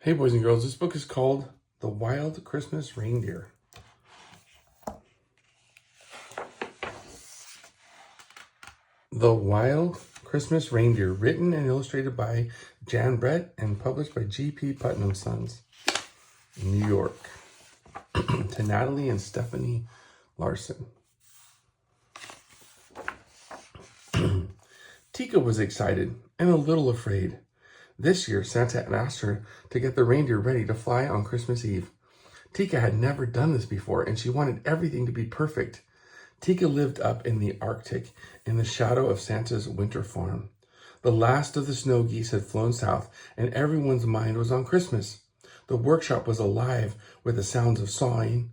Hey boys and girls, this book is called The Wild Christmas Reindeer. The Wild Christmas Reindeer, written and illustrated by Jan Brett and published by G.P. Putnam Sons, New York, to Natalie and Stephanie Larson. Tika was excited and a little afraid. This year, Santa had asked her to get the reindeer ready to fly on Christmas Eve. Tika had never done this before, and she wanted everything to be perfect. Tika lived up in the Arctic, in the shadow of Santa's winter farm. The last of the snow geese had flown south, and everyone's mind was on Christmas. The workshop was alive with the sounds of saws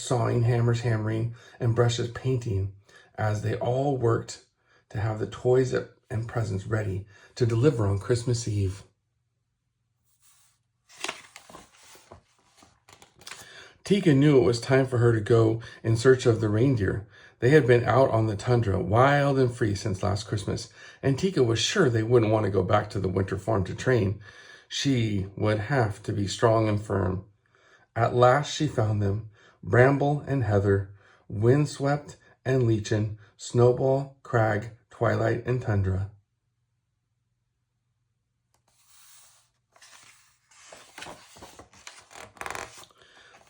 sawing, hammers hammering, and brushes painting, as they all worked to have the toys and presents ready to deliver on Christmas Eve. Tika knew it was time for her to go in search of the reindeer. They had been out on the tundra, wild and free since last Christmas, and Tika was sure they wouldn't want to go back to the winter farm to train. She would have to be strong and firm. At last she found them, Bramble and Heather, Windswept and Lichen, Snowball, Crag, Twilight, and Tundra.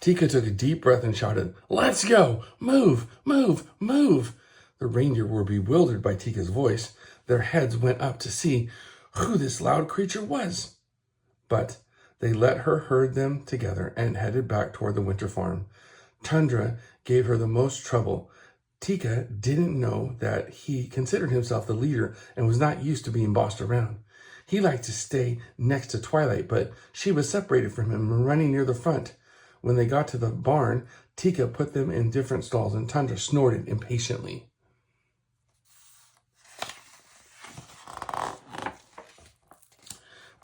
Tika took a deep breath and shouted, "Let's go! Move, move, move!" The reindeer were bewildered by Tika's voice. Their heads went up to see who this loud creature was. But they let her herd them together and headed back toward the winter farm. Tundra gave her the most trouble. Tika didn't know that he considered himself the leader and was not used to being bossed around. He liked to stay next to Twilight, but she was separated from him and running near the front. When they got to the barn, Tika put them in different stalls and Tundra snorted impatiently.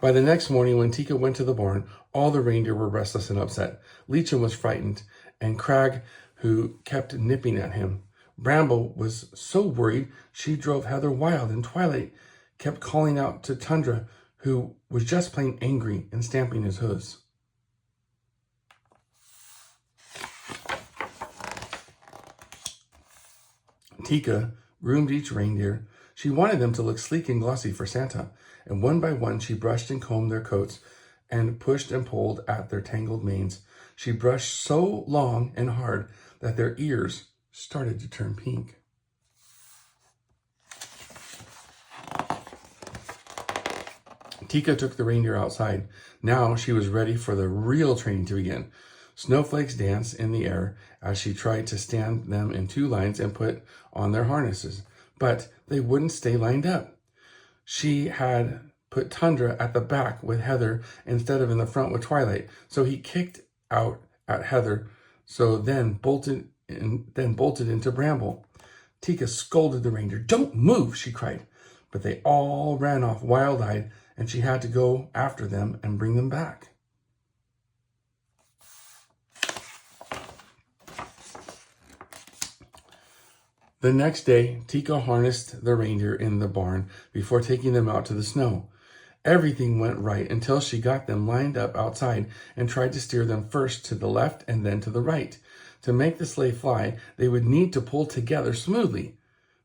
By the next morning, when Tika went to the barn, all the reindeer were restless and upset. Lichen was frightened, and Crag, who kept nipping at him. Bramble was so worried she drove Heather wild, and Twilight kept calling out to Tundra, who was just plain angry and stamping his hooves. Tika groomed each reindeer. She wanted them to look sleek and glossy for Santa, and one by one she brushed and combed their coats and pushed and pulled at their tangled manes. She brushed so long and hard that their ears started to turn pink. Tika took the reindeer outside. Now she was ready for the real training to begin. Snowflakes danced in the air as she tried to stand them in two lines and put on their harnesses, but they wouldn't stay lined up. She had put Tundra at the back with Heather instead of in the front with Twilight, so he kicked out at Heather, then bolted into Bramble. Tika scolded the reindeer. "Don't move," she cried, but they all ran off wild-eyed, and she had to go after them and bring them back. The next day, Tika harnessed the reindeer in the barn before taking them out to the snow. Everything went right until she got them lined up outside and tried to steer them first to the left and then to the right. To make the sleigh fly, they would need to pull together smoothly.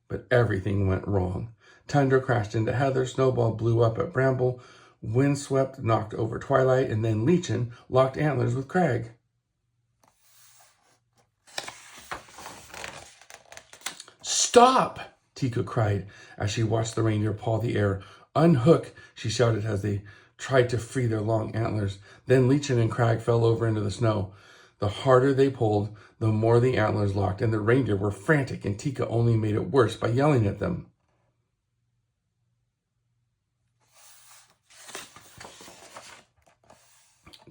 But everything went wrong. Tundra crashed into Heather, Snowball blew up at Bramble, Windswept knocked over Twilight, and then Lichen locked antlers with Crag. "Stop!" Tika cried as she watched the reindeer paw the air. "Unhook!" she shouted as they tried to free their long antlers. Then Lichen and Crag fell over into the snow. The harder they pulled, the more the antlers locked, and the reindeer were frantic, and Tika only made it worse by yelling at them.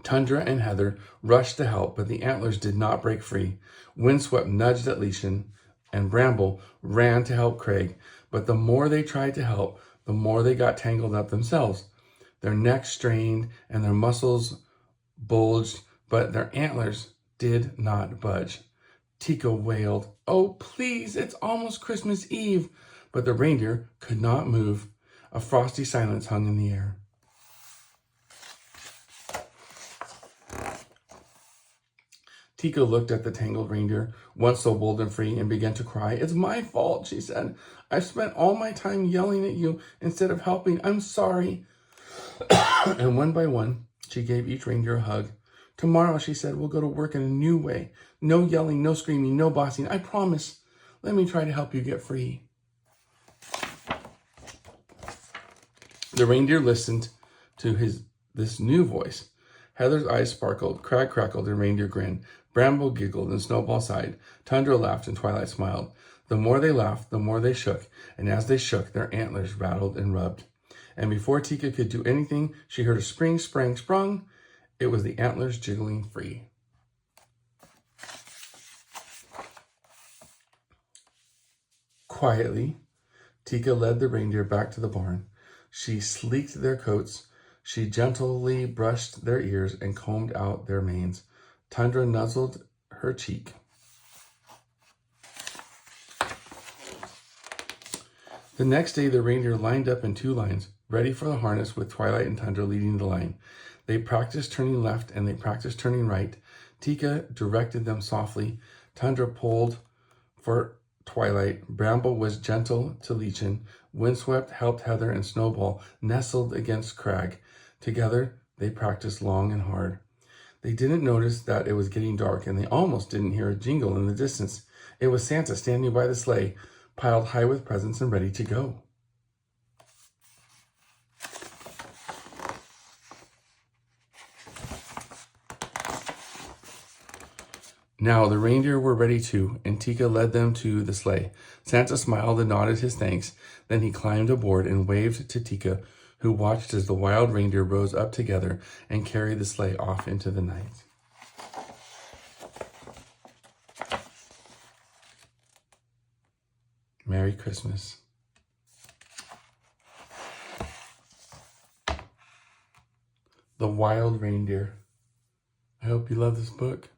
Tundra and Heather rushed to help, but the antlers did not break free. Windswept nudged at Lichen, and Bramble ran to help Crag, but the more they tried to help, the more they got tangled up themselves. Their necks strained and their muscles bulged, but their antlers did not budge. Tika wailed, "Oh, please, it's almost Christmas Eve," but the reindeer could not move. A frosty silence hung in the air. Tika looked at the tangled reindeer, once so bold and free, and began to cry. "It's my fault," she said. "I've spent all my time yelling at you instead of helping. I'm sorry." And one by one, she gave each reindeer a hug. "Tomorrow," she said, "we'll go to work in a new way. No yelling, no screaming, no bossing. I promise. Let me try to help you get free." The reindeer listened to this new voice. Heather's eyes sparkled, Crag crackled, and Reindeer grinned. Bramble giggled, and Snowball sighed. Tundra laughed, and Twilight smiled. The more they laughed, the more they shook, and as they shook, their antlers rattled and rubbed. And before Tika could do anything, she heard a spring, sprang, sprung. It was the antlers jiggling free. Quietly, Tika led the reindeer back to the barn. She sleeked their coats. She gently brushed their ears and combed out their manes. Tundra nuzzled her cheek. The next day, the reindeer lined up in 2 lines, ready for the harness with Twilight and Tundra leading the line. They practiced turning left and they practiced turning right. Tika directed them softly. Tundra pulled for Twilight. Bramble was gentle to Lichen. Windswept helped Heather, and Snowball nestled against Crag. Together, they practiced long and hard. They didn't notice that it was getting dark, and they almost didn't hear a jingle in the distance. It was Santa standing by the sleigh, piled high with presents and ready to go. Now the reindeer were ready too, and Tika led them to the sleigh. Santa smiled and nodded his thanks. Then he climbed aboard and waved to Tika, who watched as the wild reindeer rose up together and carried the sleigh off into the night. Merry Christmas. The Wild Reindeer. I hope you love this book.